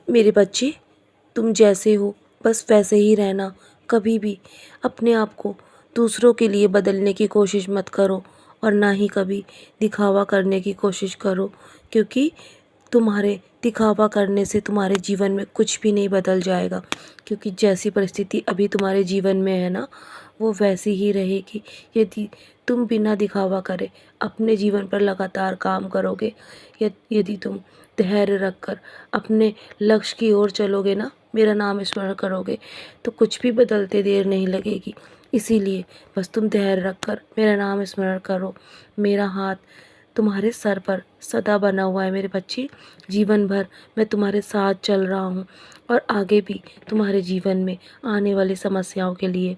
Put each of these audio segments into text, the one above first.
मेरे बच्चे, तुम जैसे हो बस वैसे ही रहना। कभी भी अपने आप को दूसरों के लिए बदलने की कोशिश मत करो और ना ही कभी दिखावा करने की कोशिश करो, क्योंकि तुम्हारे दिखावा करने से तुम्हारे जीवन में कुछ भी नहीं बदल जाएगा। क्योंकि जैसी परिस्थिति अभी तुम्हारे जीवन में है ना, वो वैसी ही रहेगी यदि तुम बिना दिखावा करे अपने जीवन पर लगातार काम करोगे। यदि तुम धैर्य रखकर अपने लक्ष्य की ओर चलोगे ना, मेरा नाम स्मरण करोगे, तो कुछ भी बदलते देर नहीं लगेगी। इसीलिए बस तुम धैर्य रखकर मेरा नाम स्मरण करो। मेरा हाथ तुम्हारे सर पर सदा बना हुआ है मेरे बच्चे। जीवन भर मैं तुम्हारे साथ चल रहा हूँ और आगे भी तुम्हारे जीवन में आने वाली समस्याओं के लिए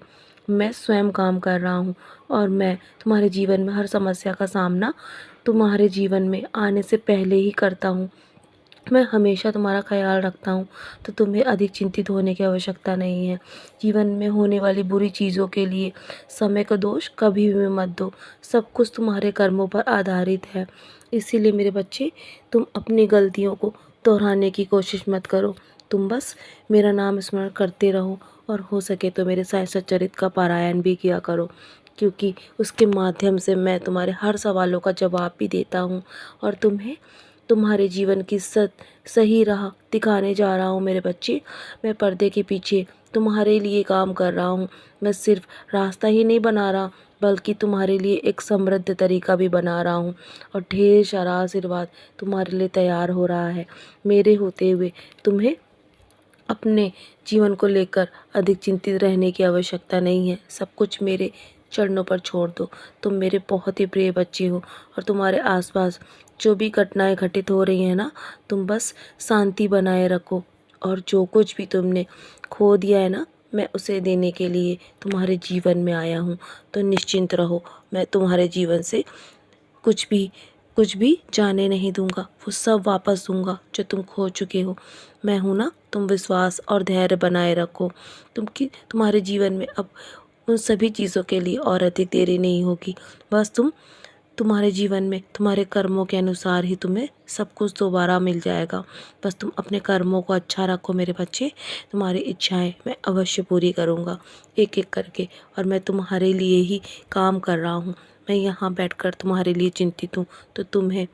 मैं स्वयं काम कर रहा हूँ। और मैं तुम्हारे जीवन में हर समस्या का सामना तुम्हारे जीवन में आने से पहले ही करता हूँ। मैं हमेशा तुम्हारा ख्याल रखता हूँ, तो तुम्हें अधिक चिंतित होने की आवश्यकता नहीं है। जीवन में होने वाली बुरी चीज़ों के लिए समय का दोष कभी भी मत दो। सब कुछ तुम्हारे कर्मों पर आधारित है। इसीलिए मेरे बच्चे, तुम अपनी गलतियों को दोहराने की कोशिश मत करो। तुम बस मेरा नाम स्मरण करते रहो और हो सके तो मेरे साय सच्चरित्र का पारायण भी किया करो, क्योंकि उसके माध्यम से मैं तुम्हारे हर सवालों का जवाब भी देता हूँ और तुम्हें तुम्हारे जीवन की सही राह दिखाने जा रहा हूँ मेरे बच्चे। मैं पर्दे के पीछे तुम्हारे लिए काम कर रहा हूँ। मैं सिर्फ रास्ता ही नहीं बना रहा, बल्कि तुम्हारे लिए एक समृद्ध तरीका भी बना रहा हूँ और ढेर सारा आशीर्वाद तुम्हारे लिए तैयार हो रहा है। मेरे होते हुए तुम्हें अपने जीवन को लेकर अधिक चिंतित रहने की आवश्यकता नहीं है। सब कुछ मेरे चरणों पर छोड़ दो। तुम मेरे बहुत ही प्रिय बच्चे हो और तुम्हारे आसपास जो भी घटनाएं घटित हो रही हैं ना, तुम बस शांति बनाए रखो। और जो कुछ भी तुमने खो दिया है ना, मैं उसे देने के लिए तुम्हारे जीवन में आया हूँ। तो निश्चिंत रहो, मैं तुम्हारे जीवन से कुछ भी जाने नहीं दूंगा। वो सब वापस दूंगा जो तुम खो चुके हो। मैं हूं ना, तुम विश्वास और धैर्य बनाए रखो। तुम्हारे जीवन में अब उन सभी चीज़ों के लिए और अधिक देरी नहीं होगी। बस तुम्हारे जीवन में तुम्हारे कर्मों के अनुसार ही तुम्हें सब कुछ दोबारा मिल जाएगा। बस तुम अपने कर्मों को अच्छा रखो मेरे बच्चे। तुम्हारी इच्छाएं मैं अवश्य पूरी करूँगा एक एक करके, और मैं तुम्हारे लिए ही काम कर रहा हूँ। मैं यहाँ बैठकर तुम्हारे लिए चिंतित हूँ, तो तुम्हें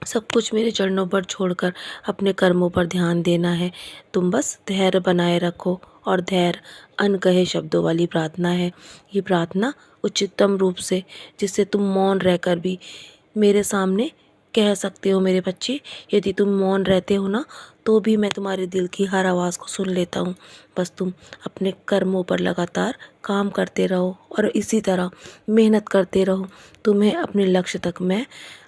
सब कुछ मेरे चरणों पर छोड़कर अपने कर्मों पर ध्यान देना है। तुम बस धैर्य बनाए रखो, और धैर्य अनकहे शब्दों वाली प्रार्थना है। ये प्रार्थना उच्चतम रूप से, जिससे तुम मौन रहकर भी मेरे सामने कह सकते हो मेरे बच्चे। यदि तुम मौन रहते हो ना, तो भी मैं तुम्हारे दिल की हर आवाज़ को सुन लेता हूँ। बस तुम अपने कर्मों पर लगातार काम करते रहो और इसी तरह मेहनत करते रहो। तुम्हें अपने लक्ष्य तक मैं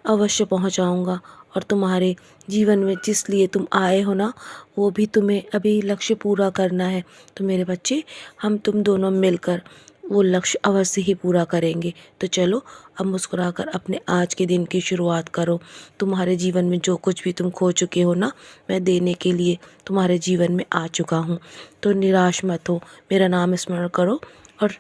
अवश्य पहुँचाऊँगा। और तुम्हारे जीवन में जिस लिए तुम आए हो ना, वो भी तुम्हें अभी लक्ष्य पूरा करना है। तो मेरे बच्चे, हम तुम दोनों मिलकर वो लक्ष्य अवश्य ही पूरा करेंगे। तो चलो, अब मुस्कुराकर अपने आज के दिन की शुरुआत करो। तुम्हारे जीवन में जो कुछ भी तुम खो चुके हो ना, मैं देने के लिए तुम्हारे जीवन में आ चुका हूँ। तो निराश मत हो, मेरा नाम स्मरण करो और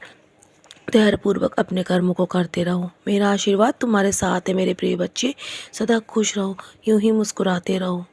धैर्यपूर्वक अपने कर्मों को करते रहो। मेरा आशीर्वाद तुम्हारे साथ है मेरे प्रिय बच्चे। सदा खुश रहो, यूं ही मुस्कुराते रहो।